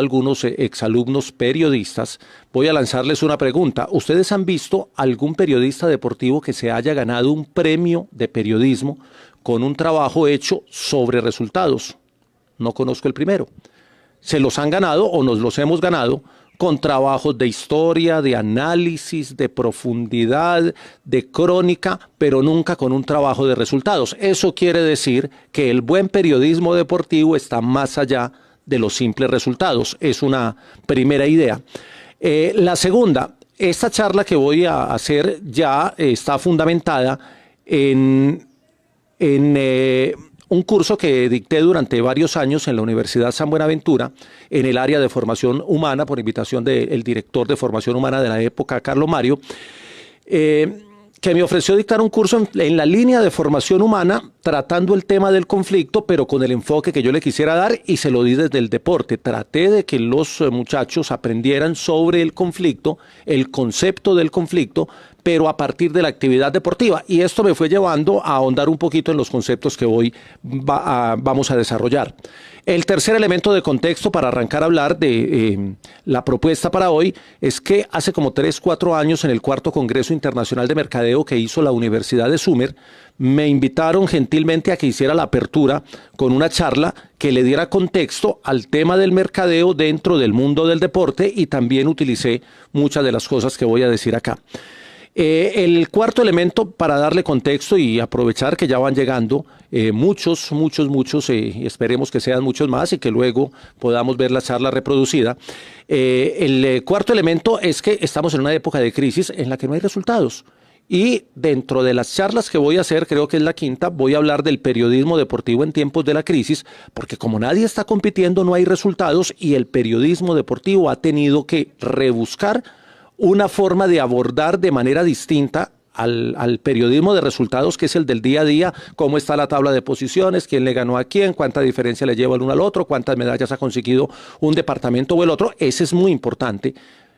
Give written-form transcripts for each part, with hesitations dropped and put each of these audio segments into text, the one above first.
algunos exalumnos periodistas, voy a lanzarles una pregunta. ¿Ustedes han visto algún periodista deportivo que se haya ganado un premio de periodismo con un trabajo hecho sobre resultados? No conozco el primero. Se los han ganado o nos los hemos ganado con trabajos de historia, de análisis, de profundidad, de crónica, pero nunca con un trabajo de resultados. Eso quiere decir que el buen periodismo deportivo está más allá de los simples resultados. Es una primera idea. La segunda, esta charla que voy a hacer ya está fundamentada en un curso que dicté durante varios años en la Universidad San Buenaventura, en el área de formación humana, por invitación del director de formación humana de la época, Carlos Mario, que me ofreció dictar un curso en la línea de formación humana, tratando el tema del conflicto, pero con el enfoque que yo le quisiera dar, y se lo di desde el deporte. Traté de que los muchachos aprendieran sobre el conflicto, el concepto del conflicto, pero a partir de la actividad deportiva. Y esto me fue llevando a ahondar un poquito en los conceptos que hoy vamos a desarrollar. El tercer elemento de contexto para arrancar a hablar de la propuesta para hoy es que hace como 3-4 años, en el cuarto Congreso Internacional de Mercadeo que hizo la Universidad de Summer, me invitaron gentilmente a que hiciera la apertura con una charla que le diera contexto al tema del mercadeo dentro del mundo del deporte, y también utilicé muchas de las cosas que voy a decir acá. El cuarto elemento para darle contexto y aprovechar que ya van llegando muchos, y esperemos que sean muchos más y que luego podamos ver la charla reproducida. El cuarto elemento es que estamos en una época de crisis en la que no hay resultados. Y dentro de las charlas que voy a hacer, creo que es la quinta, voy a hablar del periodismo deportivo en tiempos de la crisis, porque como nadie está compitiendo, no hay resultados, y el periodismo deportivo ha tenido que rebuscar una forma de abordar de manera distinta al periodismo de resultados, que es el del día a día: cómo está la tabla de posiciones, quién le ganó a quién, cuánta diferencia le lleva el uno al otro, cuántas medallas ha conseguido un departamento o el otro. Ese es muy importante,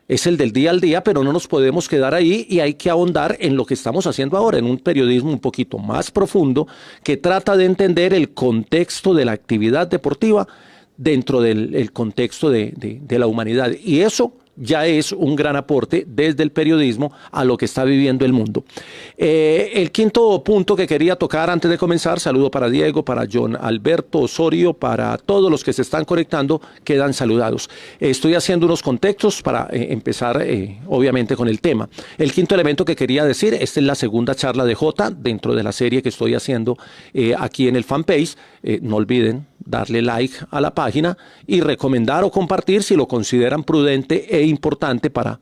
es el del día al día, pero no nos podemos quedar ahí, y hay que ahondar en lo que estamos haciendo ahora, en un periodismo un poquito más profundo, que trata de entender el contexto de la actividad deportiva dentro del contexto de la humanidad. Y eso ya es un gran aporte desde el periodismo a lo que está viviendo el mundo. El quinto punto que quería tocar antes de comenzar: saludo para Diego, para John Alberto Osorio, para todos los que se están conectando, quedan saludados. Estoy haciendo unos contextos para empezar obviamente con el tema. El quinto elemento que quería decir: esta es la segunda charla de Jota dentro de la serie que estoy haciendo aquí en el fanpage. No olviden darle like a la página y recomendar o compartir si lo consideran prudente e importante para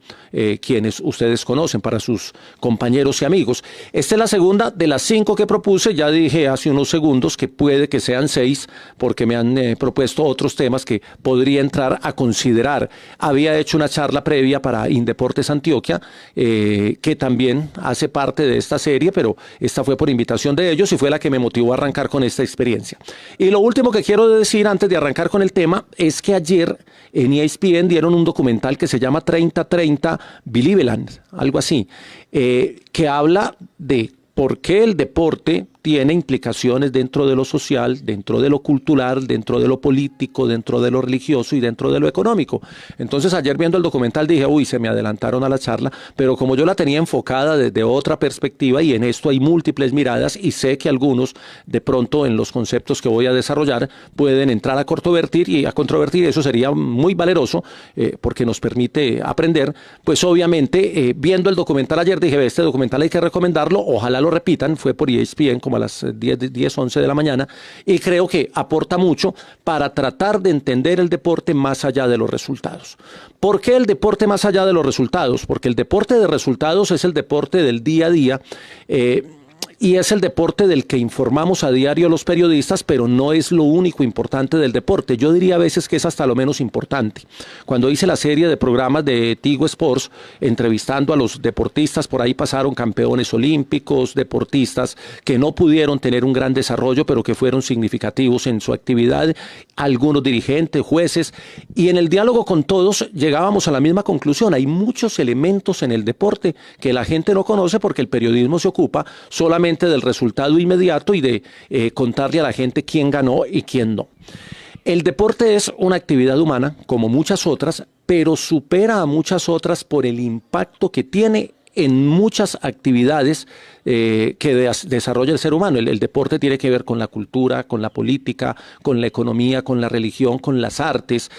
quienes ustedes conocen, para sus compañeros y amigos. Esta es la segunda de las 5 que propuse. Ya dije hace unos segundos que puede que sean 6, porque me han propuesto otros temas que podría entrar a considerar. Había hecho una charla previa para Indeportes Antioquia, que también hace parte de esta serie, pero esta fue por invitación de ellos y fue la que me motivó a arrancar con esta experiencia. Y lo último que quiero decir antes de arrancar con el tema es que ayer en ESPN dieron un documental que se llama 30-30 Believeland, algo así, que habla de por qué el deporte tiene implicaciones dentro de lo social, dentro de lo cultural, dentro de lo político, dentro de lo religioso y dentro de lo económico. Entonces ayer viendo el documental dije, uy, se me adelantaron a la charla, pero como yo la tenía enfocada desde otra perspectiva, y en esto hay múltiples miradas, y sé que algunos de pronto en los conceptos que voy a desarrollar pueden entrar a controvertir, y a controvertir eso sería muy valeroso porque nos permite aprender. Pues obviamente viendo el documental ayer dije, este documental hay que recomendarlo, ojalá lo repitan. Fue por ESPN como a las 10, 11 de la mañana, y creo que aporta mucho para tratar de entender el deporte más allá de los resultados. ¿Por qué el deporte más allá de los resultados? Porque el deporte de resultados es el deporte del día a día, y es el deporte del que informamos a diario los periodistas, pero no es lo único importante del deporte. Yo diría a veces que es hasta lo menos importante. Cuando hice la serie de programas de Tigo Sports, entrevistando a los deportistas, por ahí pasaron campeones olímpicos, deportistas que no pudieron tener un gran desarrollo, pero que fueron significativos en su actividad, algunos dirigentes, jueces, y en el diálogo con todos llegábamos a la misma conclusión. Hay muchos elementos en el deporte que la gente no conoce, porque el periodismo se ocupa solamente del resultado inmediato y de contarle a la gente quién ganó y quién no. El deporte es una actividad humana, como muchas otras, pero supera a muchas otras por el impacto que tiene en muchas actividades que desarrolla el ser humano. El deporte tiene que ver con la cultura, con la política, con la economía, con la religión, con las artes,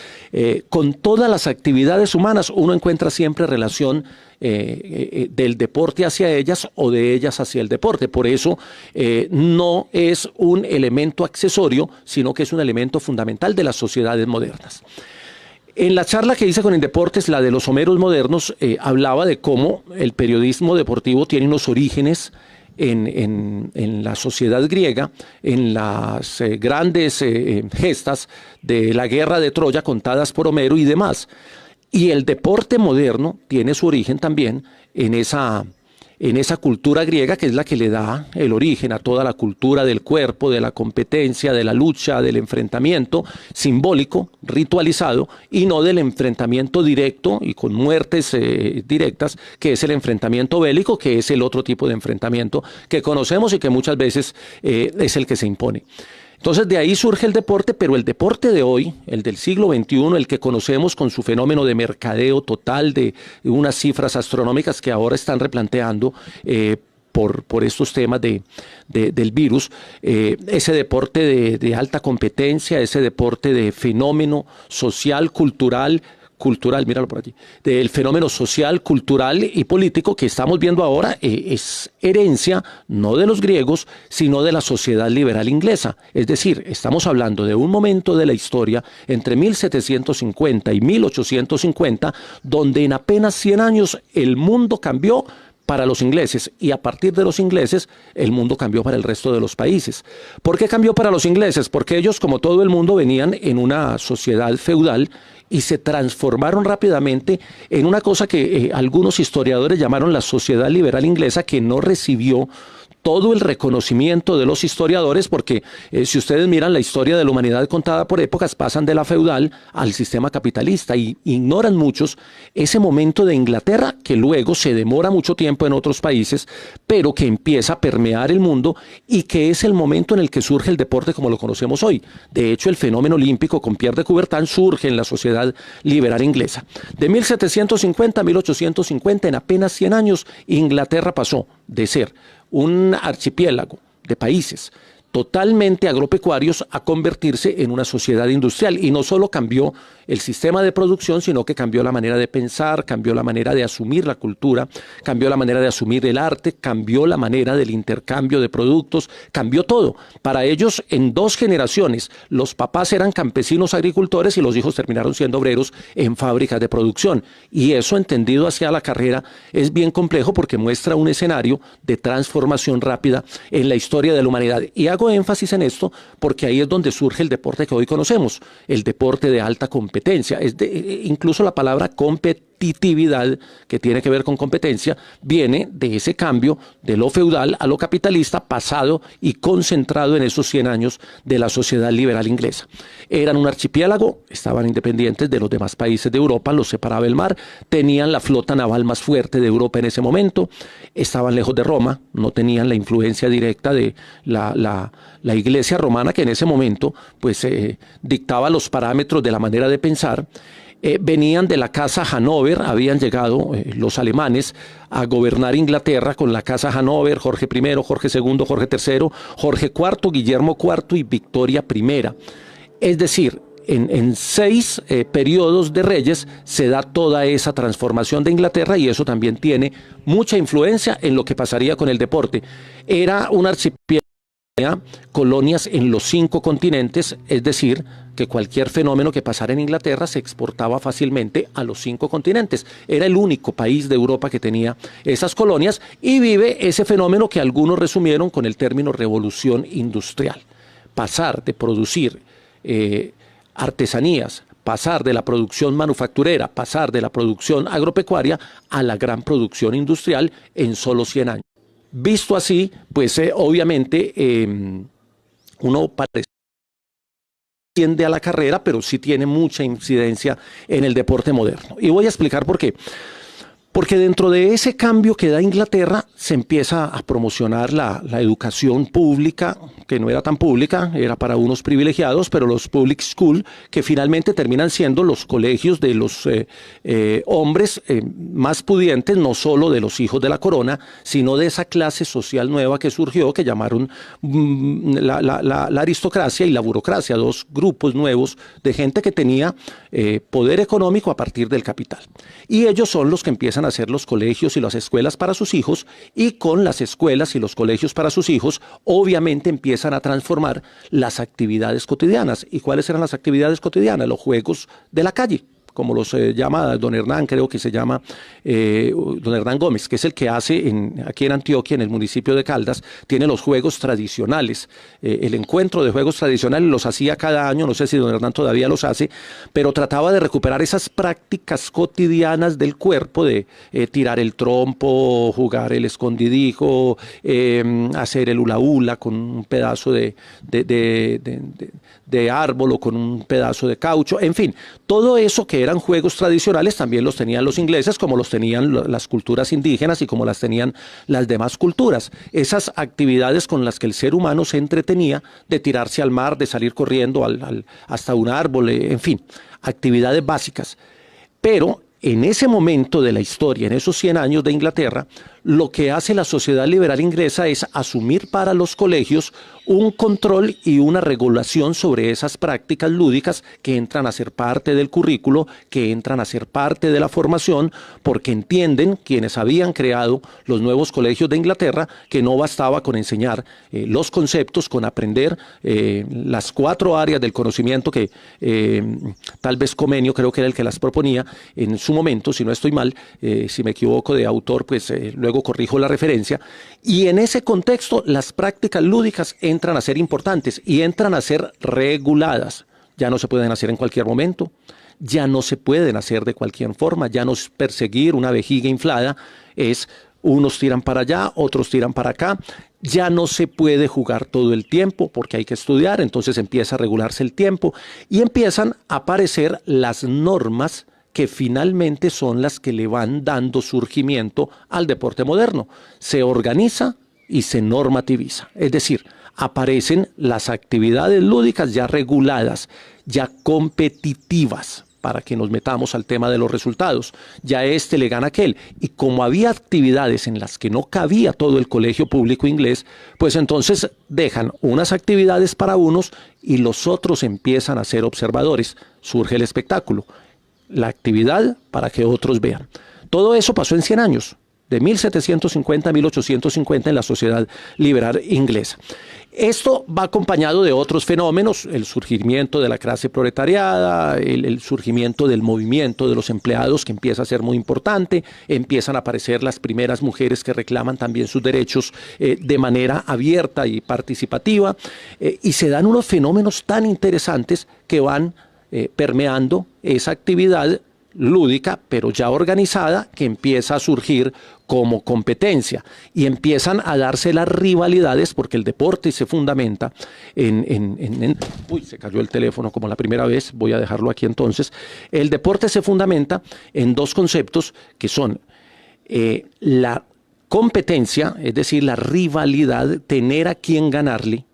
con todas las actividades humanas. Uno encuentra siempre relación del deporte hacia ellas o de ellas hacia el deporte. Por eso no es un elemento accesorio, sino que es un elemento fundamental de las sociedades modernas. En la charla que hice con Indeportes, la de los Homeros modernos, hablaba de cómo el periodismo deportivo tiene unos orígenes en la sociedad griega, en las grandes gestas de la guerra de Troya contadas por Homero y demás. Y el deporte moderno tiene su origen también en esa cultura griega, que es la que le da el origen a toda la cultura del cuerpo, de la competencia, de la lucha, del enfrentamiento simbólico, ritualizado, y no del enfrentamiento directo y con muertes directas, que es el enfrentamiento bélico, que es el otro tipo de enfrentamiento que conocemos y que muchas veces es el que se impone. Entonces de ahí surge el deporte, pero el deporte de hoy, el del siglo XXI, el que conocemos con su fenómeno de mercadeo total, de unas cifras astronómicas que ahora están replanteando por estos temas del virus, ese deporte de alta competencia, ese deporte de fenómeno social, cultural, míralo por allí, del fenómeno social, cultural y político que estamos viendo ahora, es herencia no de los griegos, sino de la sociedad liberal inglesa. Es decir, estamos hablando de un momento de la historia entre 1750 y 1850, donde en apenas 100 años el mundo cambió para los ingleses, y a partir de los ingleses el mundo cambió para el resto de los países. ¿Por qué cambió para los ingleses? Porque ellos, como todo el mundo, venían en una sociedad feudal y se transformaron rápidamente en una cosa que algunos historiadores llamaron la sociedad liberal inglesa, que no recibió todo el reconocimiento de los historiadores, porque si ustedes miran la historia de la humanidad contada por épocas, pasan de la feudal al sistema capitalista y ignoran muchos ese momento de Inglaterra, que luego se demora mucho tiempo en otros países, pero que empieza a permear el mundo y que es el momento en el que surge el deporte como lo conocemos hoy. De hecho, el fenómeno olímpico con Pierre de Coubertin surge en la sociedad liberal inglesa. De 1750 a 1850, en apenas 100 años, Inglaterra pasó de ser un archipiélago de países totalmente agropecuarios a convertirse en una sociedad industrial. Y no solo cambió el sistema de producción, sino que cambió la manera de pensar, cambió la manera de asumir la cultura, cambió la manera de asumir el arte, cambió la manera del intercambio de productos, cambió todo. Para ellos, en 2 generaciones, los papás eran campesinos agricultores y los hijos terminaron siendo obreros en fábricas de producción. Y eso, entendido hacia la carrera, es bien complejo porque muestra un escenario de transformación rápida en la historia de la humanidad. Y hago énfasis en esto porque ahí es donde surge el deporte que hoy conocemos, el deporte de alta competencia. Incluso la palabra competitividad, que tiene que ver con competencia, viene de ese cambio de lo feudal a lo capitalista, pasado y concentrado en esos 100 años de la sociedad liberal inglesa. Eran un archipiélago, estaban independientes de los demás países de Europa, los separaba el mar, tenían la flota naval más fuerte de Europa en ese momento, estaban lejos de Roma, no tenían la influencia directa de la iglesia romana, que en ese momento pues dictaba los parámetros de la manera de pensar. Venían de la casa Hannover, habían llegado los alemanes a gobernar Inglaterra con la casa Hannover, Jorge I, Jorge II, Jorge III, Jorge IV, Guillermo IV y Victoria I. Es decir, en 6 periodos de reyes se da toda esa transformación de Inglaterra, y eso también tiene mucha influencia en lo que pasaría con el deporte. Era un archipiélago, colonias en los 5 continentes, es decir, que cualquier fenómeno que pasara en Inglaterra se exportaba fácilmente a los 5 continentes. Era el único país de Europa que tenía esas colonias, y vive ese fenómeno que algunos resumieron con el término revolución industrial. Pasar de producir artesanías, pasar de la producción manufacturera, pasar de la producción agropecuaria a la gran producción industrial en solo 100 años. Visto así, pues obviamente uno parece tiende a la carrera, pero sí tiene mucha incidencia en el deporte moderno. Y voy a explicar por qué. Porque dentro de ese cambio que da Inglaterra se empieza a promocionar la educación pública, que no era tan pública, era para unos privilegiados, pero los public school, que finalmente terminan siendo los colegios de los hombres más pudientes, no solo de los hijos de la corona, sino de esa clase social nueva que surgió, que llamaron la aristocracia y la burocracia, dos grupos nuevos de gente que tenía poder económico a partir del capital. Y ellos son los que empiezan a hacer los colegios y las escuelas para sus hijos, y con las escuelas y los colegios para sus hijos, obviamente empiezan a transformar las actividades cotidianas. ¿Y cuáles eran las actividades cotidianas? Los juegos de la calle, como los llama don Hernán, creo que se llama don Hernán Gómez, que es el que hace aquí en Antioquia, en el municipio de Caldas, tiene los juegos tradicionales. El encuentro de juegos tradicionales los hacía cada año, no sé si don Hernán todavía los hace, pero trataba de recuperar esas prácticas cotidianas del cuerpo, de tirar el trompo, jugar el escondidijo, hacer el hula hula con un pedazo de árbol o con un pedazo de caucho, en fin, todo eso que eran juegos tradicionales también los tenían los ingleses, como los tenían las culturas indígenas y como las tenían las demás culturas. Esas actividades con las que el ser humano se entretenía, de tirarse al mar, de salir corriendo hasta un árbol, en fin, actividades básicas. Pero en ese momento de la historia, en esos 100 años de Inglaterra, lo que hace la sociedad liberal inglesa es asumir para los colegios un control y una regulación sobre esas prácticas lúdicas que entran a ser parte del currículo, que entran a ser parte de la formación, porque entienden quienes habían creado los nuevos colegios de Inglaterra que no bastaba con enseñar los conceptos, con aprender las 4 áreas del conocimiento que tal vez Comenio creo que era el que las proponía en su momento, si no estoy mal, si me equivoco de autor, pues luego corrijo la referencia, y en ese contexto las prácticas lúdicas entran a ser importantes y entran a ser reguladas. Ya no se pueden hacer en cualquier momento, ya no se pueden hacer de cualquier forma, ya no es perseguir una vejiga inflada, es unos tiran para allá, otros tiran para acá, ya no se puede jugar todo el tiempo porque hay que estudiar, entonces empieza a regularse el tiempo y empiezan a aparecer las normas que finalmente son las que le van dando surgimiento al deporte moderno. Se organiza y se normativiza, es decir, aparecen las actividades lúdicas ya reguladas, ya competitivas, para que nos metamos al tema de los resultados. Ya este le gana a aquel. Y como había actividades en las que no cabía todo el colegio público inglés, pues entonces dejan unas actividades para unos y los otros empiezan a ser observadores. Surge el espectáculo, la actividad para que otros vean. Todo eso pasó en 100 años, de 1750 a 1850 en la sociedad liberal inglesa. Esto va acompañado de otros fenómenos, el surgimiento de la clase proletariada, el surgimiento del movimiento de los empleados, que empieza a ser muy importante, empiezan a aparecer las primeras mujeres que reclaman también sus derechos de manera abierta y participativa, y se dan unos fenómenos tan interesantes que van permeando esa actividad lúdica, pero ya organizada, que empieza a surgir como competencia y empiezan a darse las rivalidades porque el deporte se fundamenta uy, se cayó el teléfono como la primera vez, voy a dejarlo aquí entonces. El deporte se fundamenta en dos conceptos que son la competencia, es decir, la rivalidad, tener a quién ganarle,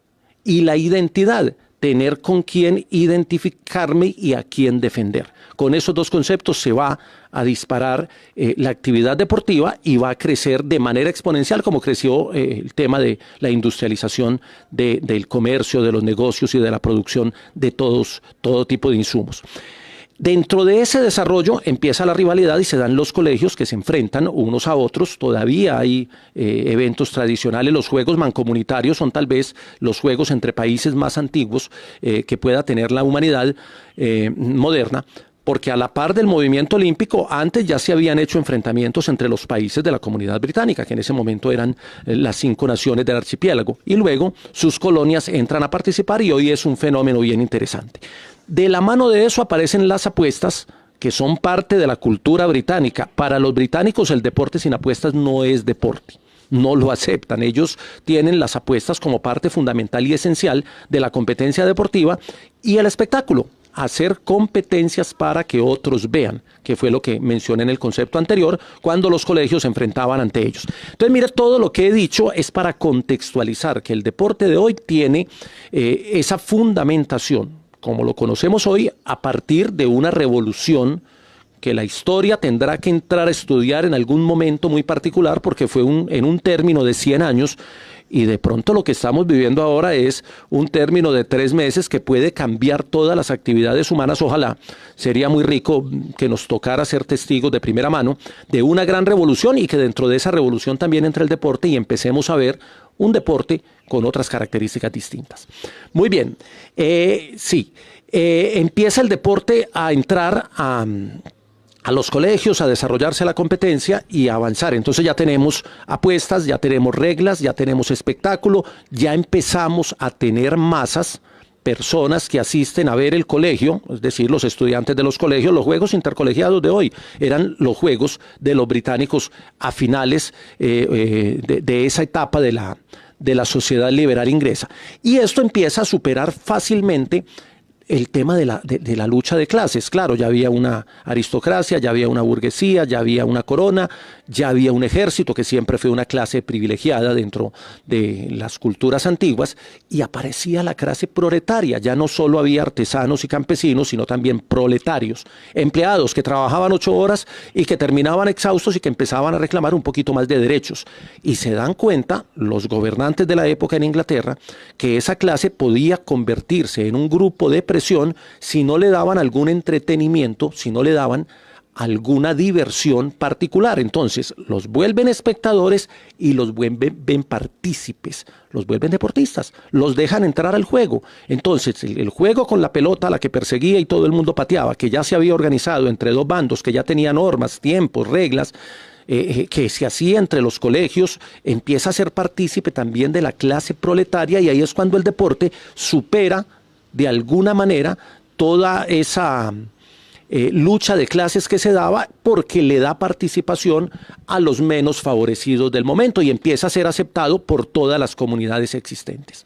y la identidad, tener con quién identificarme y a quién defender. Con esos dos conceptos se va a disparar la actividad deportiva y va a crecer de manera exponencial como creció el tema de la industrialización del comercio, de los negocios y de la producción de todo tipo de insumos. Dentro de ese desarrollo empieza la rivalidad y se dan los colegios que se enfrentan unos a otros. Todavía hay eventos tradicionales. Los juegos mancomunitarios son tal vez los juegos entre países más antiguos que pueda tener la humanidad moderna, porque a la par del movimiento olímpico, antes ya se habían hecho enfrentamientos entre los países de la Comunidad Británica, que en ese momento eran las 5 naciones del archipiélago, y luego sus colonias entran a participar y hoy es un fenómeno bien interesante. De la mano de eso aparecen las apuestas, que son parte de la cultura británica. Para los británicos el deporte sin apuestas no es deporte. No lo aceptan. Ellos tienen las apuestas como parte fundamental y esencial de la competencia deportiva y el espectáculo. hacer competencias para que otros vean, que fue lo que mencioné en el concepto anterior, cuando los colegios se enfrentaban ante ellos. Entonces, mire, todo lo que he dicho es para contextualizar que el deporte de hoy tiene esa fundamentación, como lo conocemos hoy, a partir de una revolución que la historia tendrá que entrar a estudiar en algún momento muy particular, porque fue en un término de 100 años, y de pronto lo que estamos viviendo ahora es un término de 3 meses que puede cambiar todas las actividades humanas. Ojalá, sería muy rico que nos tocara ser testigos de primera mano de una gran revolución, y que dentro de esa revolución también entre el deporte y empecemos a ver un deporte con otras características distintas. Muy bien, empieza el deporte a entrar a los colegios, a desarrollarse la competencia y a avanzar. Entonces ya tenemos apuestas, ya tenemos reglas, ya tenemos espectáculo, ya empezamos a tener masas, personas que asisten a ver el colegio, es decir, los estudiantes de los colegios. Los juegos intercolegiados de hoy eran los juegos de los británicos a finales de esa etapa de la sociedad liberal inglesa. Y esto empieza a superar fácilmente el tema de la lucha de clases. Claro, ya había una aristocracia, ya había una burguesía, ya había una corona, ya había un ejército, que siempre fue una clase privilegiada dentro de las culturas antiguas, y aparecía la clase proletaria. Ya no solo había artesanos y campesinos, sino también proletarios, empleados que trabajaban 8 horas y que terminaban exhaustos y que empezaban a reclamar un poquito más de derechos. Y se dan cuenta los gobernantes de la época en Inglaterra que esa clase podía convertirse en un grupo de presión si no le daban algún entretenimiento, si no le daban alguna diversión particular. Entonces los vuelven espectadores y los vuelven partícipes, los vuelven deportistas, los dejan entrar al juego. Entonces el juego con la pelota, la que perseguía y todo el mundo pateaba, que ya se había organizado entre 2 bandos, que ya tenía normas, tiempos, reglas, que se hacía entre los colegios, empieza a ser partícipe también de la clase proletaria, y ahí es cuando el deporte supera de alguna manera toda esa lucha de clases que se daba, porque le da participación a los menos favorecidos del momento y empieza a ser aceptado por todas las comunidades existentes.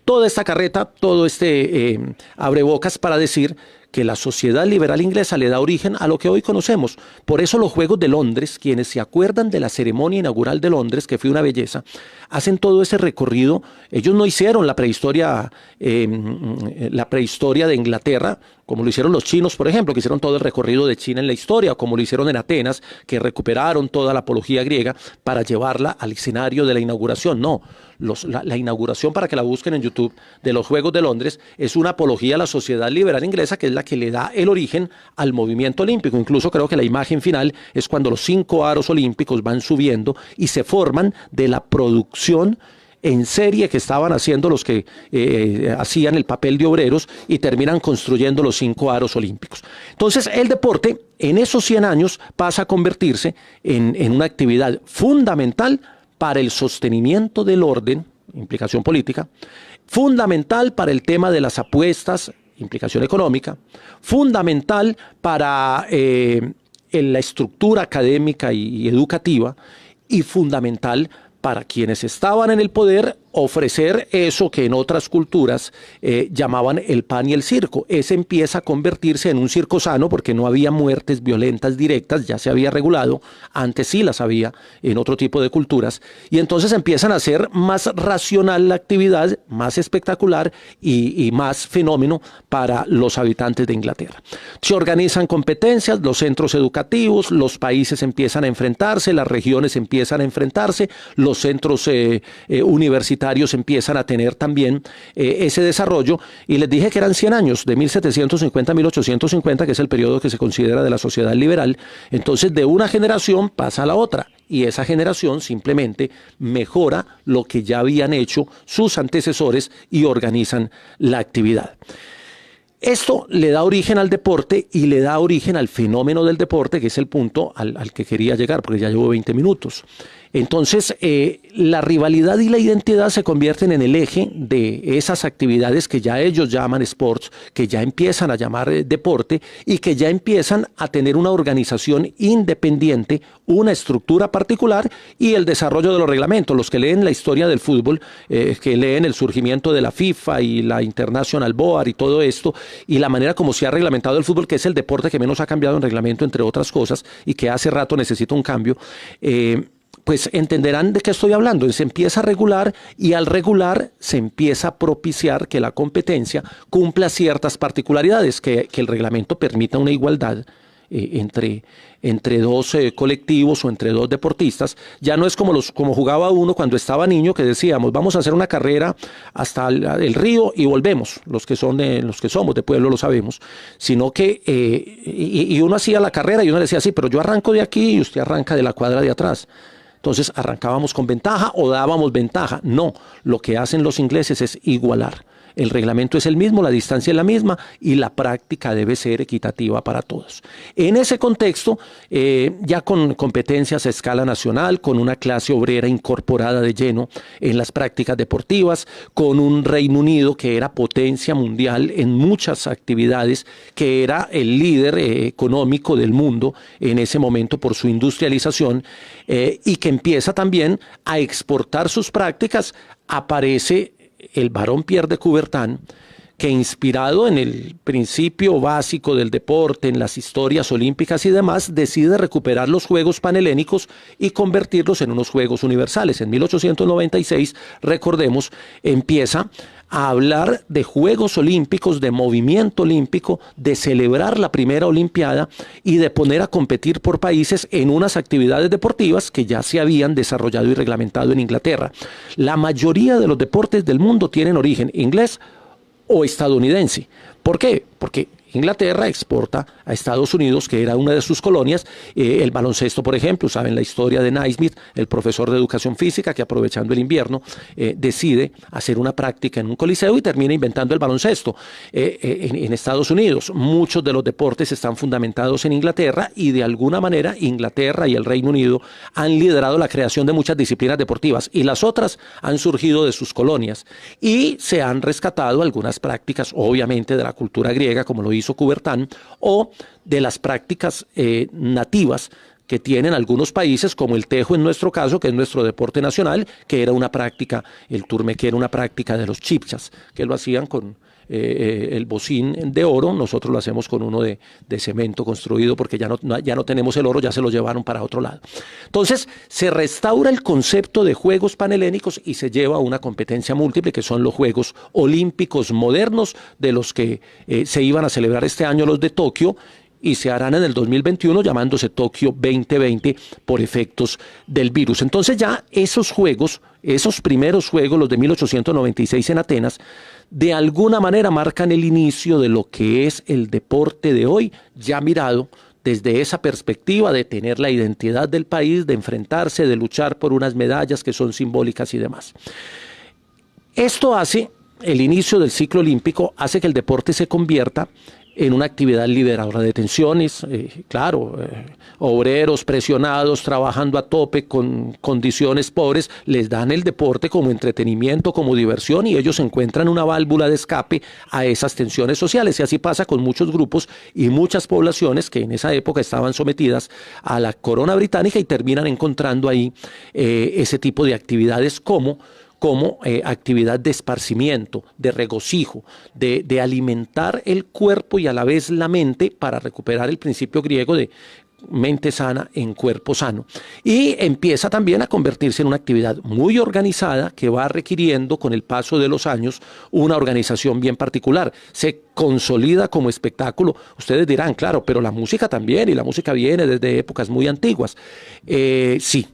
Toda esta carreta, todo este abrebocas para decir que la sociedad liberal inglesa le da origen a lo que hoy conocemos. Por eso los Juegos de Londres, quienes se acuerdan de la ceremonia inaugural de Londres, que fue una belleza, hacen todo ese recorrido. Ellos no hicieron la prehistoria de Inglaterra, como lo hicieron los chinos, por ejemplo, que hicieron todo el recorrido de China en la historia, o como lo hicieron en Atenas, que recuperaron toda la apología griega para llevarla al escenario de la inauguración. No, la inauguración, para que la busquen en YouTube, de los Juegos de Londres, es una apología a la sociedad liberal inglesa, que es la que le da el origen al movimiento olímpico. Incluso creo que la imagen final es cuando los 5 aros olímpicos van subiendo y se forman de la producción en serie que estaban haciendo los que hacían el papel de obreros, y terminan construyendo los 5 aros olímpicos. Entonces el deporte en esos 100 años pasa a convertirse en una actividad fundamental para el sostenimiento del orden, implicación política, fundamental para el tema de las apuestas, implicación económica, fundamental para la estructura académica y educativa, y fundamental para quienes estaban en el poder ofrecer eso que en otras culturas llamaban el pan y el circo. Ese empieza a convertirse en un circo sano, porque no había muertes violentas directas, ya se había regulado, antes sí las había en otro tipo de culturas, y entonces empiezan a ser más racional la actividad, más espectacular y más fenómeno para los habitantes de Inglaterra. Se organizan competencias, los centros educativos, los países empiezan a enfrentarse, las regiones empiezan a enfrentarse, los centros universitarios empiezan a tener también ese desarrollo, y les dije que eran 100 años, de 1750 a 1850, que es el periodo que se considera de la sociedad liberal. Entonces de una generación pasa a la otra, y esa generación simplemente mejora lo que ya habían hecho sus antecesores y organizan la actividad. Esto le da origen al deporte y le da origen al fenómeno del deporte, que es el punto al que quería llegar, porque ya llevo 20 minutos. Entonces, la rivalidad y la identidad se convierten en el eje de esas actividades que ya ellos llaman sports, que ya empiezan a llamar deporte, y que ya empiezan a tener una organización independiente, una estructura particular y el desarrollo de los reglamentos. Los que leen la historia del fútbol, que leen el surgimiento de la FIFA y la International Board y todo esto, y la manera como se ha reglamentado el fútbol, que es el deporte que menos ha cambiado en reglamento, entre otras cosas, y que hace rato necesita un cambio, pues entenderán de qué estoy hablando. Se empieza a regular y al regular se empieza a propiciar que la competencia cumpla ciertas particularidades, que el reglamento permita una igualdad entre dos colectivos o entre dos deportistas. Ya no es como jugaba uno cuando estaba niño, que decíamos, vamos a hacer una carrera hasta el río y volvemos, los que somos de pueblo lo sabemos, sino que y uno hacía la carrera y uno decía, sí, pero yo arranco de aquí y usted arranca de la cuadra de atrás. Entonces arrancábamos con ventaja o dábamos ventaja. No, lo que hacen los ingleses es igualar. El reglamento es el mismo, la distancia es la misma y la práctica debe ser equitativa para todos. En ese contexto, ya con competencias a escala nacional, con una clase obrera incorporada de lleno en las prácticas deportivas, con un Reino Unido que era potencia mundial en muchas actividades, que era el líder económico del mundo en ese momento por su industrialización, y que empieza también a exportar sus prácticas, aparece el barón Pierre de Coubertin, que inspirado en el principio básico del deporte, en las historias olímpicas y demás, decide recuperar los Juegos Panhelénicos y convertirlos en unos Juegos Universales. En 1896, recordemos, empieza a hablar de Juegos Olímpicos, de movimiento olímpico, de celebrar la primera Olimpiada y de poner a competir por países en unas actividades deportivas que ya se habían desarrollado y reglamentado en Inglaterra. La mayoría de los deportes del mundo tienen origen inglés o estadounidense. ¿Por qué? Porque Inglaterra exporta a Estados Unidos, que era una de sus colonias, el baloncesto, por ejemplo. Saben la historia de Naismith, el profesor de educación física, que aprovechando el invierno decide hacer una práctica en un coliseo y termina inventando el baloncesto. En Estados Unidos, muchos de los deportes están fundamentados en Inglaterra y de alguna manera Inglaterra y el Reino Unido han liderado la creación de muchas disciplinas deportivas y las otras han surgido de sus colonias y se han rescatado algunas prácticas, obviamente, de la cultura griega, como lo hizo Coubertin, o de las prácticas nativas que tienen algunos países, como el tejo en nuestro caso, que es nuestro deporte nacional, que era una práctica, el turmeque era una práctica de los chibchas, que lo hacían con el bocín de oro. Nosotros lo hacemos con uno de cemento construido, porque ya no tenemos el oro, ya se lo llevaron para otro lado. Entonces se restaura el concepto de Juegos Panhelénicos y se lleva a una competencia múltiple, que son los Juegos Olímpicos modernos, de los que se iban a celebrar este año los de Tokio, y se harán en el 2021, llamándose Tokio 2020 por efectos del virus. Entonces ya esos juegos, esos primeros juegos, los de 1896 en Atenas, de alguna manera marcan el inicio de lo que es el deporte de hoy, ya mirado desde esa perspectiva de tener la identidad del país, de enfrentarse, de luchar por unas medallas que son simbólicas y demás. Esto hace, el inicio del ciclo olímpico, hace que el deporte se convierta en una actividad liberadora de tensiones, obreros presionados, trabajando a tope con condiciones pobres, les dan el deporte como entretenimiento, como diversión, y ellos encuentran una válvula de escape a esas tensiones sociales. Y así pasa con muchos grupos y muchas poblaciones que en esa época estaban sometidas a la corona británica y terminan encontrando ahí ese tipo de actividades como actividad de esparcimiento, de regocijo, de alimentar el cuerpo y a la vez la mente, para recuperar el principio griego de mente sana en cuerpo sano. Y empieza también a convertirse en una actividad muy organizada que va requiriendo con el paso de los años una organización bien particular. Se consolida como espectáculo. Ustedes dirán, claro, pero la música también, y la música viene desde épocas muy antiguas. Sí.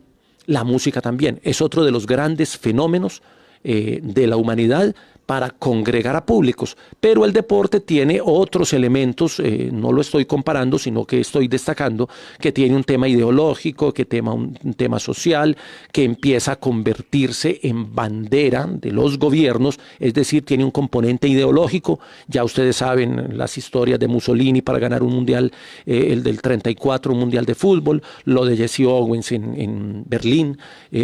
La música también es otro de los grandes fenómenos de la humanidad para congregar a públicos, pero el deporte tiene otros elementos, no lo estoy comparando, sino que estoy destacando que tiene un tema ideológico, que un tema social, que empieza a convertirse en bandera de los gobiernos, es decir, tiene un componente ideológico. Ya ustedes saben las historias de Mussolini para ganar un mundial, el del 34, un mundial de fútbol, lo de Jesse Owens en Berlín,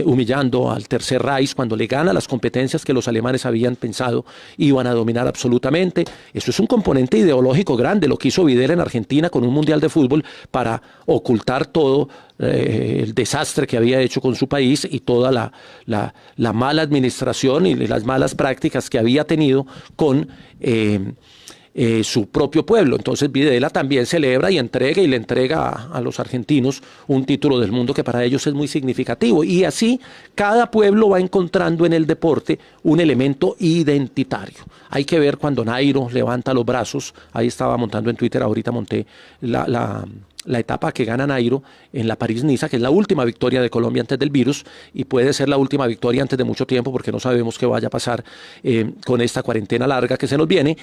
humillando al Tercer Reich cuando le gana las competencias que los alemanes habían pensado iban a dominar absolutamente. Eso es un componente ideológico grande, lo que hizo Videla en Argentina con un mundial de fútbol para ocultar todo el desastre que había hecho con su país y toda la mala administración y las malas prácticas que había tenido con su propio pueblo. Entonces Videla también celebra y le entrega a los argentinos un título del mundo que para ellos es muy significativo. Y así cada pueblo va encontrando en el deporte un elemento identitario. Hay que ver cuando Nairo levanta los brazos, ahí estaba montando en Twitter, ahorita monté la etapa que gana Nairo en la París-Niza, que es la última victoria de Colombia antes del virus y puede ser la última victoria antes de mucho tiempo porque no sabemos qué vaya a pasar con esta cuarentena larga que se nos viene.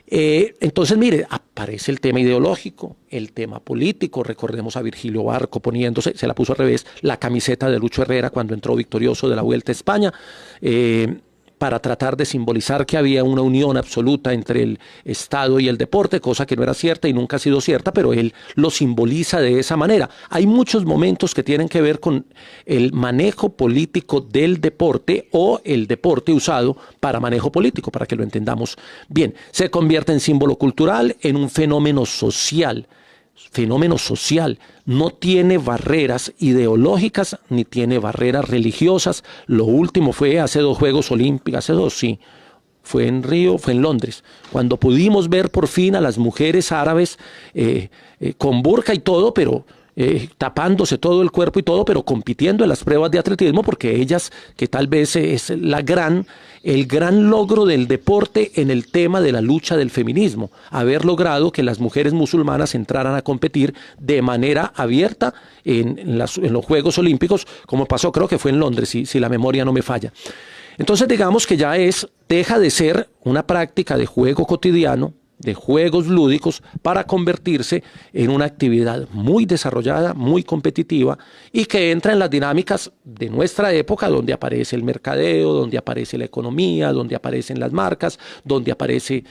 Entonces, mire, aparece el tema ideológico, el tema político. Recordemos a Virgilio Barco poniéndose, se la puso al revés, la camiseta de Lucho Herrera cuando entró victorioso de la Vuelta a España. Para tratar de simbolizar que había una unión absoluta entre el Estado y el deporte, cosa que no era cierta y nunca ha sido cierta, pero él lo simboliza de esa manera. Hay muchos momentos que tienen que ver con el manejo político del deporte o el deporte usado para manejo político, para que lo entendamos bien. Se convierte en símbolo cultural, en un fenómeno social. No tiene barreras ideológicas ni tiene barreras religiosas. Lo último fue hace 2 Juegos Olímpicos, hace 2, sí, fue en Río, fue en Londres, cuando pudimos ver por fin a las mujeres árabes con burka y todo, pero tapándose todo el cuerpo y todo, pero compitiendo en las pruebas de atletismo, porque ellas, que tal vez es el gran logro del deporte en el tema de la lucha del feminismo, haber logrado que las mujeres musulmanas entraran a competir de manera abierta en los Juegos Olímpicos, como pasó, creo que fue en Londres, si la memoria no me falla. Entonces digamos que ya deja de ser una práctica de juego cotidiano, de juegos lúdicos, para convertirse en una actividad muy desarrollada, muy competitiva y que entra en las dinámicas de nuestra época, donde aparece el mercadeo, donde aparece la economía, donde aparecen las marcas, donde aparece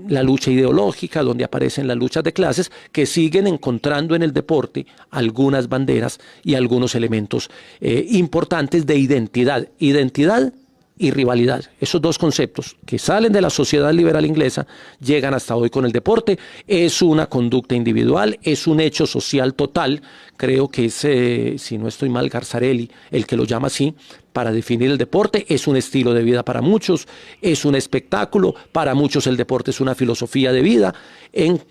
la lucha ideológica, donde aparecen las luchas de clases, que siguen encontrando en el deporte algunas banderas y algunos elementos importantes de identidad y rivalidad. Esos 2 conceptos que salen de la sociedad liberal inglesa llegan hasta hoy con el deporte. Es una conducta individual, es un hecho social total. Creo que es, si no estoy mal, Garzarelli el que lo llama así, para definir el deporte. Es un estilo de vida para muchos, es un espectáculo, para muchos el deporte es una filosofía de vida. En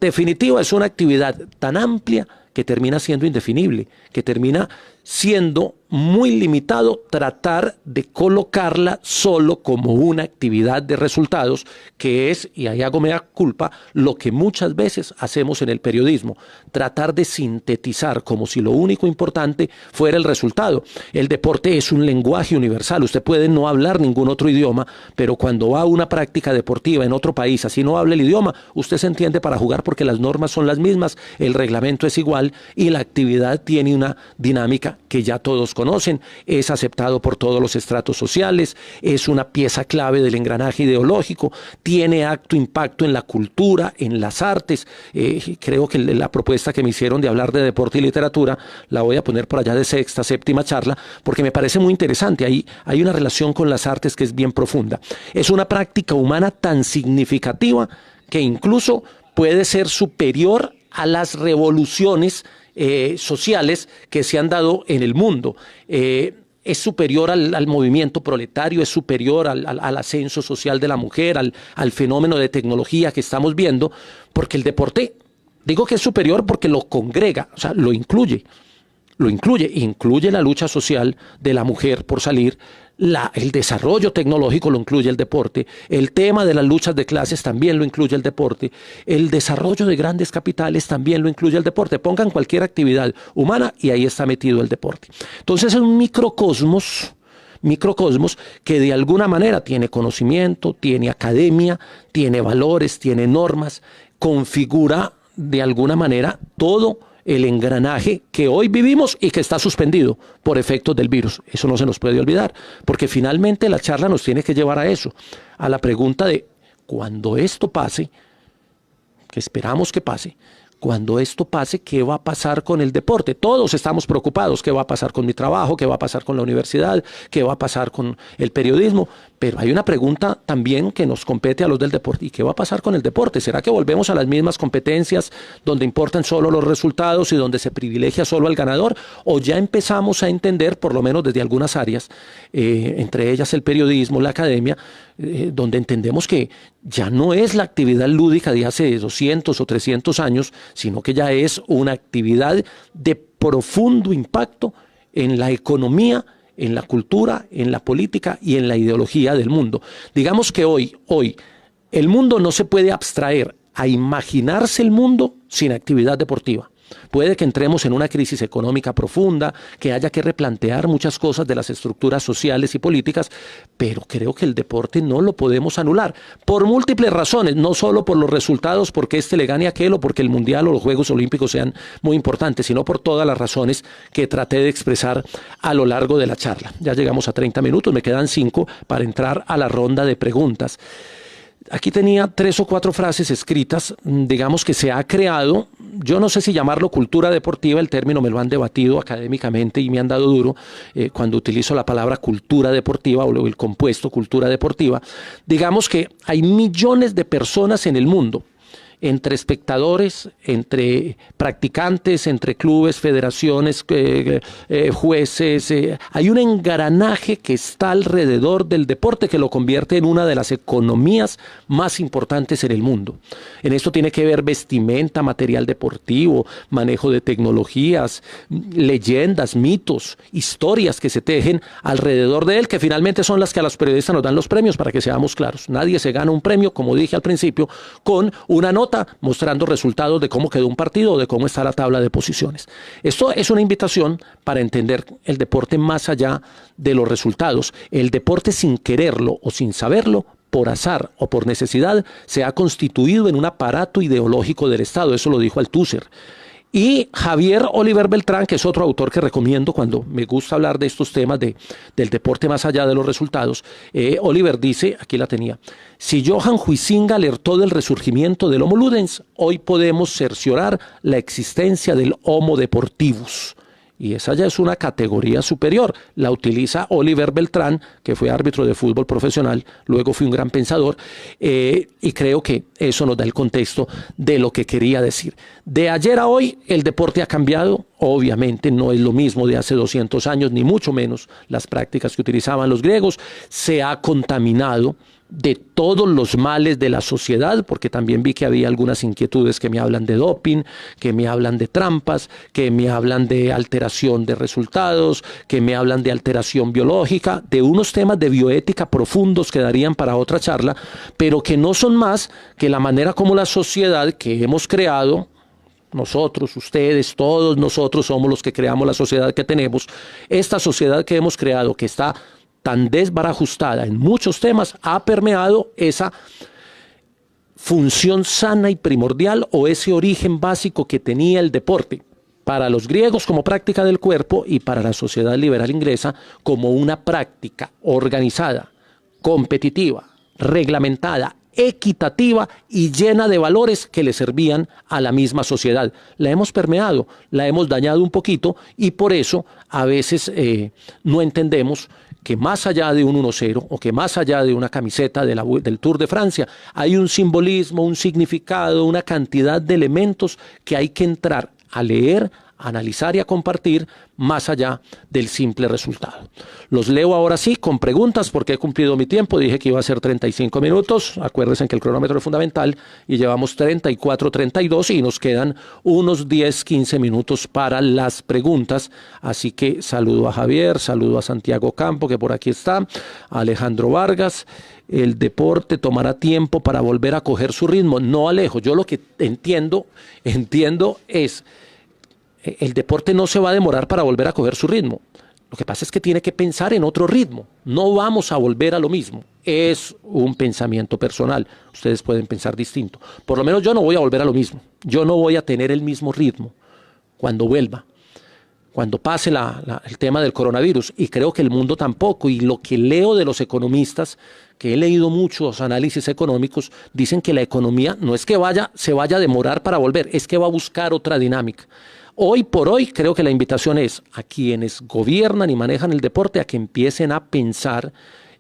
definitiva, es una actividad tan amplia que termina siendo indefinible, que termina siendo muy limitado tratar de colocarla solo como una actividad de resultados, que es, y ahí hago mea culpa, lo que muchas veces hacemos en el periodismo, tratar de sintetizar como si lo único importante fuera el resultado. El deporte es un lenguaje universal, usted puede no hablar ningún otro idioma, pero cuando va a una práctica deportiva en otro país, así no hable el idioma, usted se entiende para jugar porque las normas son las mismas, el reglamento es igual y la actividad tiene una dinámica que ya todos conocen, es aceptado por todos los estratos sociales, es una pieza clave del engranaje ideológico, tiene impacto en la cultura, en las artes. Creo que la propuesta que me hicieron de hablar de deporte y literatura la voy a poner por allá de 6ª, 7ª charla, porque me parece muy interesante. Hay una relación con las artes que es bien profunda. Es una práctica humana tan significativa que incluso puede ser superior a las revoluciones sociales que se han dado en el mundo. Es superior al movimiento proletario, es superior al ascenso social de la mujer, al fenómeno de tecnología que estamos viendo, porque el deporte, digo que es superior porque lo congrega, o sea, lo incluye la lucha social de la mujer por salir, el desarrollo tecnológico lo incluye el deporte, el tema de las luchas de clases también lo incluye el deporte, el desarrollo de grandes capitales también lo incluye el deporte. Pongan cualquier actividad humana y ahí está metido el deporte. Entonces es un microcosmos que de alguna manera tiene conocimiento, tiene academia, tiene valores, tiene normas, configura de alguna manera todo el engranaje que hoy vivimos y que está suspendido por efectos del virus. Eso no se nos puede olvidar, porque finalmente la charla nos tiene que llevar a eso, a la pregunta de cuando esto pase, que esperamos que pase, cuando esto pase, ¿qué va a pasar con el deporte? Todos estamos preocupados, ¿qué va a pasar con mi trabajo? ¿Qué va a pasar con la universidad? ¿Qué va a pasar con el periodismo? Pero hay una pregunta también que nos compete a los del deporte. ¿Y qué va a pasar con el deporte? ¿Será que volvemos a las mismas competencias donde importan solo los resultados y donde se privilegia solo al ganador? ¿O ya empezamos a entender, por lo menos desde algunas áreas, entre ellas el periodismo, la academia, donde entendemos que ya no es la actividad lúdica de hace 200 o 300 años, sino que ya es una actividad de profundo impacto en la economía, en la cultura, en la política y en la ideología del mundo? Digamos que hoy, el mundo no se puede abstraer a imaginarse el mundo sin actividad deportiva. Puede que entremos en una crisis económica profunda, que haya que replantear muchas cosas de las estructuras sociales y políticas, pero creo que el deporte no lo podemos anular, por múltiples razones, no solo por los resultados, porque este le gane a aquel o porque el Mundial o los Juegos Olímpicos sean muy importantes, sino por todas las razones que traté de expresar a lo largo de la charla. Ya llegamos a 30 minutos, me quedan 5 para entrar a la ronda de preguntas. Aquí tenía 3 o 4 frases escritas, digamos que se ha creado, yo no sé si llamarlo cultura deportiva, el término me lo han debatido académicamente y me han dado duro cuando utilizo la palabra cultura deportiva o el compuesto cultura deportiva. Digamos que hay millones de personas en el mundo, entre espectadores, entre practicantes, entre clubes, federaciones, jueces. Hay un engranaje que está alrededor del deporte que lo convierte en una de las economías más importantes en el mundo. En esto tiene que ver vestimenta, material deportivo, manejo de tecnologías, leyendas, mitos, historias que se tejen alrededor de él, que finalmente son las que a los periodistas nos dan los premios, para que seamos claros. Nadie se gana un premio, como dije al principio, con una nota mostrando resultados de cómo quedó un partido o de cómo está la tabla de posiciones. Esto es una invitación para entender el deporte más allá de los resultados. El deporte, sin quererlo o sin saberlo, por azar o por necesidad, se ha constituido en un aparato ideológico del Estado. Eso lo dijo Althusser. Y Javier Oliver Beltrán, que es otro autor que recomiendo cuando me gusta hablar de estos temas del deporte más allá de los resultados, Oliver dice, aquí la tenía: si Johann Huizinga alertó del resurgimiento del Homo Ludens, hoy podemos cerciorar la existencia del Homo Deportivus. Y esa ya es una categoría superior. La utiliza Oliver Beltrán, que fue árbitro de fútbol profesional, luego fue un gran pensador, y creo que eso nos da el contexto de lo que quería decir. De ayer a hoy, el deporte ha cambiado. Obviamente no es lo mismo de hace 200 años, ni mucho menos las prácticas que utilizaban los griegos. Se ha contaminado de todos los males de la sociedad, porque también vi que había algunas inquietudes que me hablan de doping, que me hablan de trampas, que me hablan de alteración de resultados, que me hablan de alteración biológica, de unos temas de bioética profundos que darían para otra charla, pero que no son más que la manera como la sociedad que hemos creado, nosotros, ustedes, todos nosotros somos los que creamos la sociedad que tenemos, esta sociedad que hemos creado, que está tan desbarajustada en muchos temas, ha permeado esa función sana y primordial, o ese origen básico que tenía el deporte para los griegos como práctica del cuerpo, y para la sociedad liberal inglesa como una práctica organizada, competitiva, reglamentada, equitativa y llena de valores que le servían a la misma sociedad. La hemos permeado, la hemos dañado un poquito, y por eso a veces no entendemos que más allá de un 1-0 o que más allá de una camiseta del Tour de Francia, hay un simbolismo, un significado, una cantidad de elementos que hay que entrar a leer, a analizar y a compartir más allá del simple resultado. Los leo ahora sí con preguntas, porque he cumplido mi tiempo. Dije que iba a ser 35 minutos. Acuérdense que el cronómetro es fundamental y llevamos 34, 32 y nos quedan unos 10, 15 minutos para las preguntas. Así que saludo a Javier, saludo a Santiago Campo, que por aquí está, a Alejandro Vargas. El deporte tomará tiempo para volver a coger su ritmo. No, Alejo, yo lo que entiendo es: el deporte no se va a demorar para volver a coger su ritmo. Lo que pasa es que tiene que pensar en otro ritmo. No vamos a volver a lo mismo. Es un pensamiento personal. Ustedes pueden pensar distinto. Por lo menos yo no voy a volver a lo mismo. Yo no voy a tener el mismo ritmo cuando vuelva. cuando pase el tema del coronavirus, y creo que el mundo tampoco, y lo que leo de los economistas, que he leído muchos análisis económicos, dicen que la economía no es que se vaya a demorar para volver, es que va a buscar otra dinámica. Hoy por hoy creo que la invitación es a quienes gobiernan y manejan el deporte a que empiecen a pensar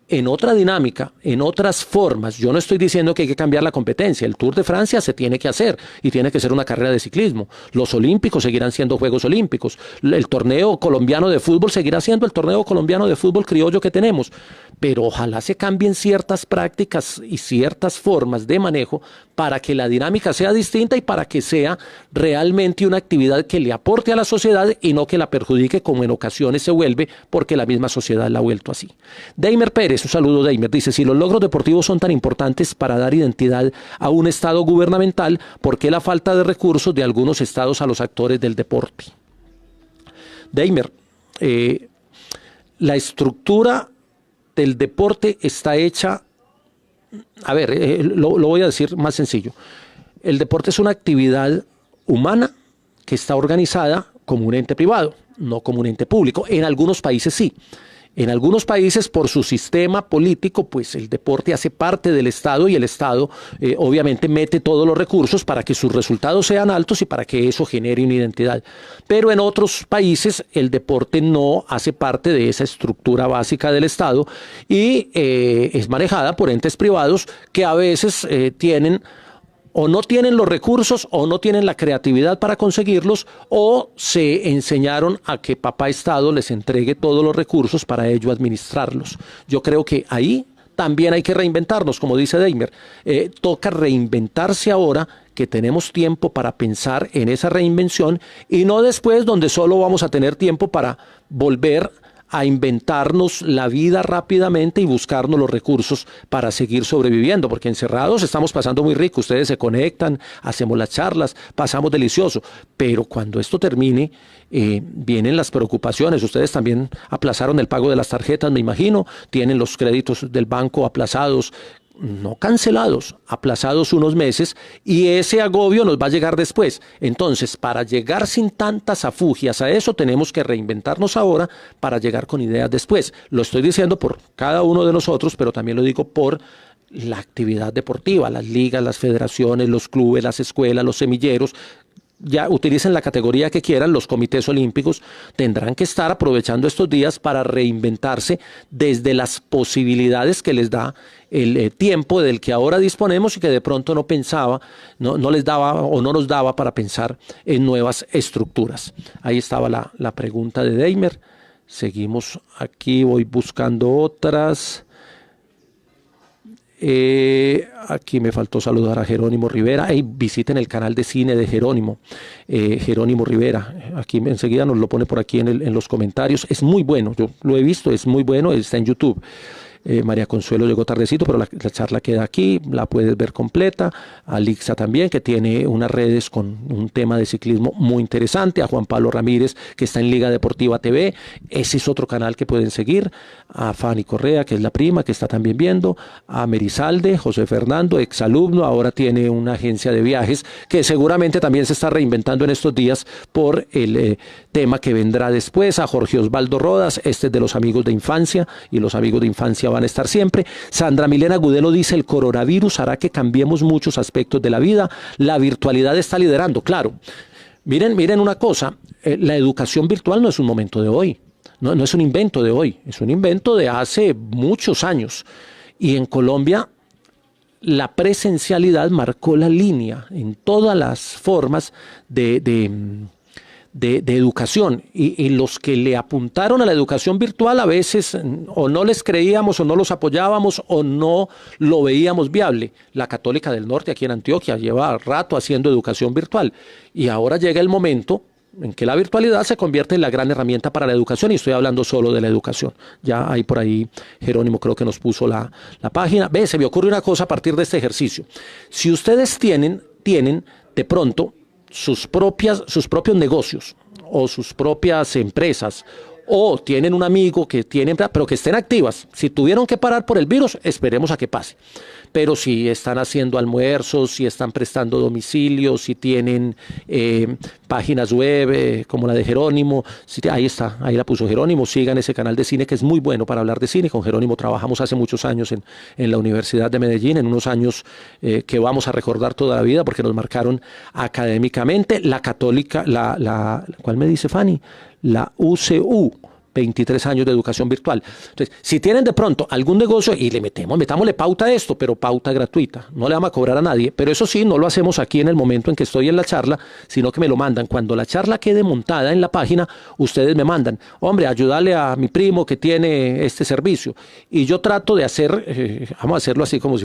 en otra dinámica, en otras formas. Yo no estoy diciendo que hay que cambiar la competencia. El Tour de Francia se tiene que hacer y tiene que ser una carrera de ciclismo. Los olímpicos seguirán siendo Juegos Olímpicos. El torneo colombiano de fútbol seguirá siendo el torneo colombiano de fútbol criollo que tenemos. Pero ojalá se cambien ciertas prácticas y ciertas formas de manejo para que la dinámica sea distinta y para que sea realmente una actividad que le aporte a la sociedad y no que la perjudique, como en ocasiones se vuelve, porque la misma sociedad la ha vuelto así. Deimer Pérez, un saludo Deimer, dice: si los logros deportivos son tan importantes para dar identidad a un Estado gubernamental, ¿por qué la falta de recursos de algunos estados a los actores del deporte? Deimer, la estructura del deporte está hecha, a ver, lo voy a decir más sencillo. El deporte es una actividad humana que está organizada como un ente privado, no como un ente público. En algunos países sí. En algunos países, por su sistema político, pues el deporte hace parte del Estado y el Estado obviamente mete todos los recursos para que sus resultados sean altos y para que eso genere una identidad. Pero en otros países el deporte no hace parte de esa estructura básica del Estado y es manejada por entes privados que a veces tienen o no tienen los recursos o no tienen la creatividad para conseguirlos, o se enseñaron a que papá Estado les entregue todos los recursos para ello administrarlos. Yo creo que ahí también hay que reinventarnos, como dice Deimer. Toca reinventarse ahora que tenemos tiempo para pensar en esa reinvención y no después, donde solo vamos a tener tiempo para volver a inventarnos la vida rápidamente y buscarnos los recursos para seguir sobreviviendo, porque encerrados estamos pasando muy rico, ustedes se conectan, hacemos las charlas, pasamos delicioso, pero cuando esto termine, vienen las preocupaciones. Ustedes también aplazaron el pago de las tarjetas, me imagino, tienen los créditos del banco aplazados, no cancelados, aplazados unos meses, y ese agobio nos va a llegar después. Entonces, para llegar sin tantas afugias a eso, tenemos que reinventarnos ahora para llegar con ideas después. Lo estoy diciendo por cada uno de nosotros, pero también lo digo por la actividad deportiva, las ligas, las federaciones, los clubes, las escuelas, los semilleros. Ya utilicen la categoría que quieran, los comités olímpicos tendrán que estar aprovechando estos días para reinventarse desde las posibilidades que les da el tiempo del que ahora disponemos y que de pronto no pensaba, no les daba o no nos daba para pensar en nuevas estructuras. Ahí estaba la pregunta de Deimer. Seguimos aquí, voy buscando otras. Aquí me faltó saludar a Jerónimo Rivera. Visiten el canal de cine de Jerónimo Rivera. Aquí enseguida nos lo pone por aquí en los comentarios. Es muy bueno, yo lo he visto, es muy bueno, está en YouTube. María Consuelo llegó tardecito, pero la charla queda aquí, la puedes ver completa. A Lixa también, que tiene unas redes con un tema de ciclismo muy interesante. A Juan Pablo Ramírez, que está en Liga Deportiva TV, ese es otro canal que pueden seguir. A Fanny Correa, que es la prima, que está también viendo. A Merizalde, José Fernando, exalumno, ahora tiene una agencia de viajes, que seguramente también se está reinventando en estos días por el tema que vendrá después. A Jorge Osvaldo Rodas, este es de los amigos de infancia, y los amigos de infancia van a estar siempre. Sandra Milena Gudelo dice: el coronavirus hará que cambiemos muchos aspectos de la vida, la virtualidad está liderando. Claro, miren una cosa, la educación virtual no es un momento de hoy, no es un invento de hoy, es un invento de hace muchos años, y en Colombia la presencialidad marcó la línea en todas las formas de educación, y los que le apuntaron a la educación virtual a veces o no les creíamos o no los apoyábamos o no lo veíamos viable. La Católica del Norte aquí en Antioquia lleva rato haciendo educación virtual, y ahora llega el momento en que la virtualidad se convierte en la gran herramienta para la educación, y estoy hablando solo de la educación. Ya hay por ahí, Jerónimo creo que nos puso la página. Se me ocurre una cosa a partir de este ejercicio. Si ustedes tienen de pronto sus propios negocios o sus propias empresas o tienen un amigo que tiene, pero que estén activas. Si tuvieron que parar por el virus, esperemos a que pase. Pero si están haciendo almuerzos, si están prestando domicilios, si tienen páginas web como la de Jerónimo, ahí está, ahí la puso Jerónimo, sigan ese canal de cine que es muy bueno para hablar de cine. Con Jerónimo trabajamos hace muchos años en la Universidad de Medellín, en unos años que vamos a recordar toda la vida porque nos marcaron académicamente. La católica, ¿cuál me dice Fanny? La UCU. 23 años de educación virtual. Entonces, si tienen de pronto algún negocio y metámosle pauta a esto, pero pauta gratuita, no le vamos a cobrar a nadie, pero eso sí, no lo hacemos aquí en el momento en que estoy en la charla, sino que me lo mandan. Cuando la charla quede montada en la página, ustedes me mandan, hombre, ayúdale a mi primo que tiene este servicio. Y yo trato de hacer, vamos a hacerlo así como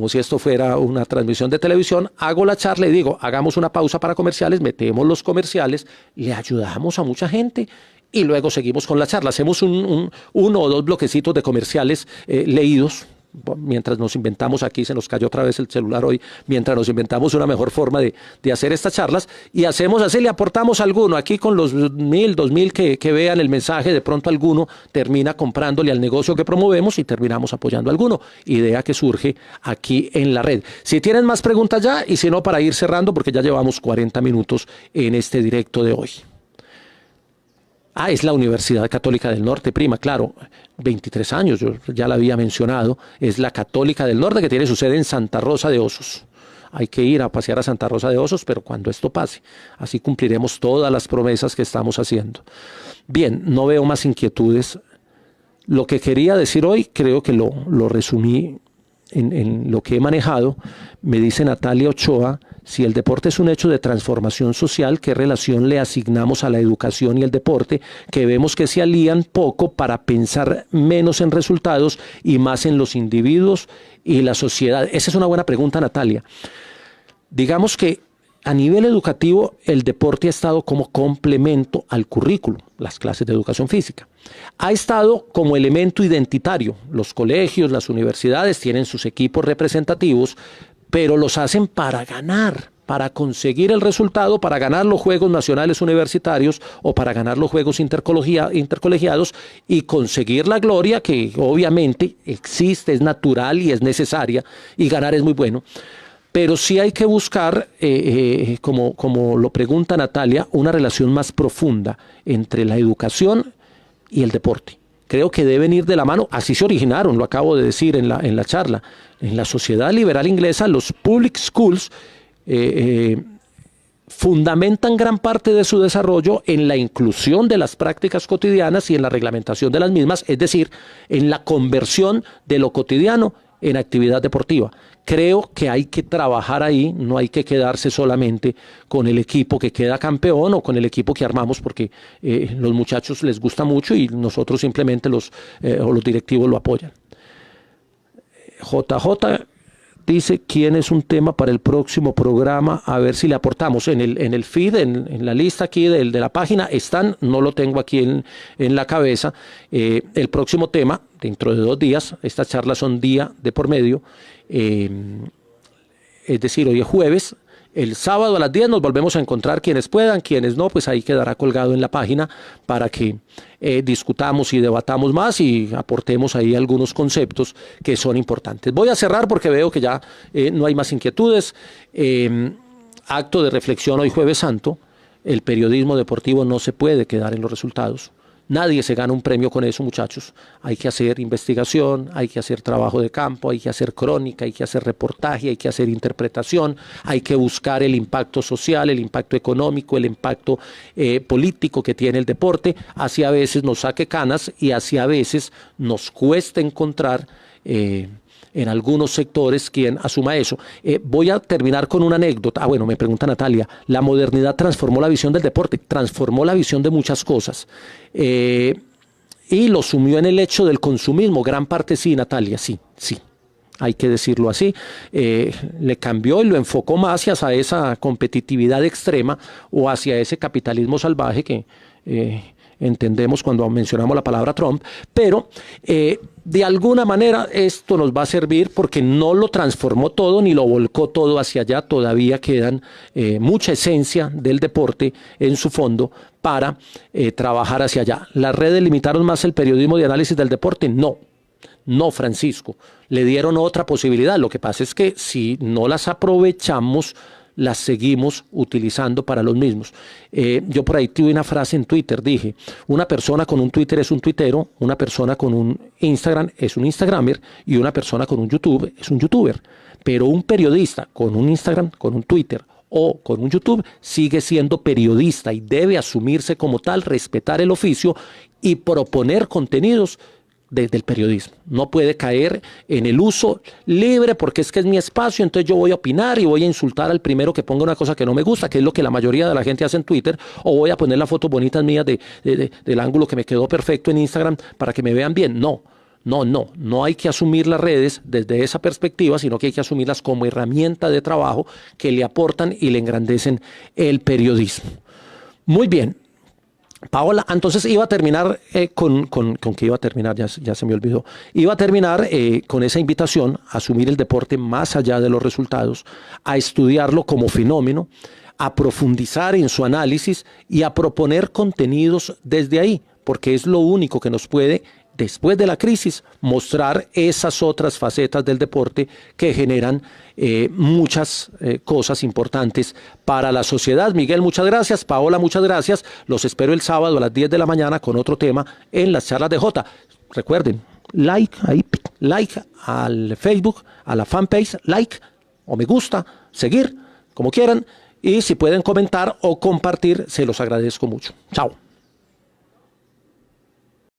si esto fuera una transmisión de televisión, hago la charla y digo, hagamos una pausa para comerciales, metemos los comerciales, le ayudamos a mucha gente. Y luego seguimos con la charla. Hacemos uno o dos bloquecitos de comerciales leídos, mientras nos inventamos, aquí se nos cayó otra vez el celular hoy, mientras nos inventamos una mejor forma de hacer estas charlas, y hacemos así, le aportamos alguno, aquí con los 1.000, 2.000 que vean el mensaje, de pronto alguno termina comprándole al negocio que promovemos y terminamos apoyando a alguno. Idea que surge aquí en la red. Si tienen más preguntas ya, y si no, para ir cerrando, porque ya llevamos 40 minutos en este directo de hoy. Es la Universidad Católica del Norte, prima, claro, 23 años, yo ya la había mencionado, es la Católica del Norte que tiene su sede en Santa Rosa de Osos. Hay que ir a pasear a Santa Rosa de Osos, pero cuando esto pase, así cumpliremos todas las promesas que estamos haciendo. Bien, no veo más inquietudes. Lo que quería decir hoy, creo que lo resumí en lo que he manejado. Me dice Natalia Ochoa, si el deporte es un hecho de transformación social, ¿qué relación le asignamos a la educación y el deporte? Que vemos que se alían poco para pensar menos en resultados y más en los individuos y la sociedad. Esa es una buena pregunta, Natalia. Digamos que a nivel educativo, el deporte ha estado como complemento al currículo, las clases de educación física. Ha estado como elemento identitario. Los colegios, las universidades tienen sus equipos representativos, pero los hacen para ganar, para conseguir el resultado, para ganar los Juegos Nacionales Universitarios o para ganar los Juegos Intercolegiados y conseguir la gloria que obviamente existe, es natural y es necesaria, y ganar es muy bueno. Pero sí hay que buscar, como lo pregunta Natalia, una relación más profunda entre la educación y el deporte. Creo que deben ir de la mano, así se originaron, lo acabo de decir en la charla. En la sociedad liberal inglesa, los public schools fundamentan gran parte de su desarrollo en la inclusión de las prácticas cotidianas y en la reglamentación de las mismas, es decir, en la conversión de lo cotidiano en actividad deportiva. Creo que hay que trabajar ahí, no hay que quedarse solamente con el equipo que queda campeón o con el equipo que armamos porque los muchachos les gusta mucho y nosotros simplemente los directivos lo apoyan. JJ dice quién es un tema para el próximo programa, a ver si le aportamos en el feed, en la lista aquí de la página están, no lo tengo aquí en la cabeza, el próximo tema dentro de 2 días, estas charlas son día de por medio, es decir, hoy es jueves, el sábado a las 10 nos volvemos a encontrar, quienes puedan, quienes no, pues ahí quedará colgado en la página para que discutamos y debatamos más y aportemos ahí algunos conceptos que son importantes. Voy a cerrar porque veo que ya no hay más inquietudes. Acto de reflexión hoy Jueves Santo, el periodismo deportivo no se puede quedar en los resultados. Nadie se gana un premio con eso, muchachos. Hay que hacer investigación, hay que hacer trabajo de campo, hay que hacer crónica, hay que hacer reportaje, hay que hacer interpretación, hay que buscar el impacto social, el impacto económico, el impacto político que tiene el deporte. Así a veces nos saque canas y así a veces nos cuesta encontrar en algunos sectores quien asuma eso. Voy a terminar con una anécdota. Bueno, me pregunta Natalia, la modernidad transformó la visión del deporte, transformó la visión de muchas cosas y lo sumió en el hecho del consumismo, gran parte sí, Natalia, sí, hay que decirlo así, le cambió y lo enfocó más hacia esa competitividad extrema o hacia ese capitalismo salvaje que entendemos cuando mencionamos la palabra Trump, pero de alguna manera esto nos va a servir porque no lo transformó todo ni lo volcó todo hacia allá, todavía quedan mucha esencia del deporte en su fondo para trabajar hacia allá. ¿Las redes limitaron más el periodismo de análisis del deporte? No, Francisco, le dieron otra posibilidad. Lo que pasa es que si no las aprovechamos, las seguimos utilizando para los mismos. Yo por ahí tuve una frase en Twitter, dije, una persona con un Twitter es un tuitero, una persona con un Instagram es un Instagramer y una persona con un YouTube es un YouTuber. Pero un periodista con un Instagram, con un Twitter o con un YouTube sigue siendo periodista y debe asumirse como tal, respetar el oficio y proponer contenidos del periodismo. No puede caer en el uso libre porque es que es mi espacio, entonces yo voy a opinar y voy a insultar al primero que ponga una cosa que no me gusta, que es lo que la mayoría de la gente hace en Twitter, o voy a poner las fotos bonitas mías del ángulo que me quedó perfecto en Instagram para que me vean bien. No hay que asumir las redes desde esa perspectiva, sino que hay que asumirlas como herramienta de trabajo que le aportan y le engrandecen el periodismo. Muy bien. Paola, entonces iba a terminar ¿con qué iba a terminar? Ya se me olvidó. Iba a terminar con esa invitación a asumir el deporte más allá de los resultados, a estudiarlo como fenómeno, a profundizar en su análisis y a proponer contenidos desde ahí, porque es lo único que nos puede, después de la crisis, mostrar esas otras facetas del deporte que generan muchas cosas importantes para la sociedad. Miguel, muchas gracias. Paola, muchas gracias. Los espero el sábado a las 10 de la mañana con otro tema en las charlas de Jota. Recuerden, like al Facebook, a la fanpage, like o me gusta, seguir, como quieran. Y si pueden comentar o compartir, se los agradezco mucho. Chao.